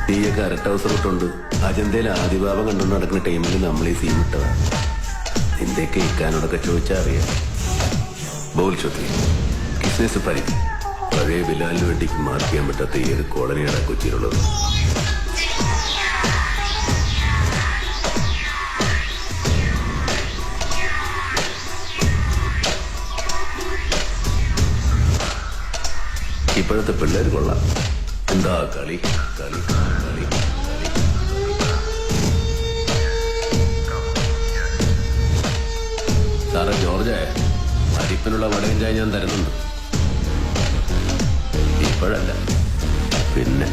നീയൊക്കെ അരട്ട അവസരം ഇട്ടുണ്ട് അജന്തയിൽ ആദിഭാവം കണ്ടുകൊണ്ട് നടക്കുന്ന ടൈമിൽ നമ്മൾ ഈ സീൻ ഇട്ടതാ. നിന്റെയൊക്കെ ഇക്കാനോടൊക്കെ ചോദിച്ചാൽ അറിയാം. ബോൾ ചോദ്യം ബിസിനസ് പരിധി പഴയ ബിലാലിന് വേണ്ടിക്ക് മാർക്ക് ചെയ്യാൻ പറ്റാത്ത ഏത് കോളനിയാണ് കൊച്ചിയിലുള്ളത്? ഇപ്പോഴത്തെ പിള്ളേർ കൊള്ളാം. എന്താ കളി കളി കളി സാറേ ജോർജ്, അരിപ്പിനുള്ള വടയും ചായ ഞാൻ തരുന്നുണ്ട്. ഇപ്പോഴല്ല, പിന്നെ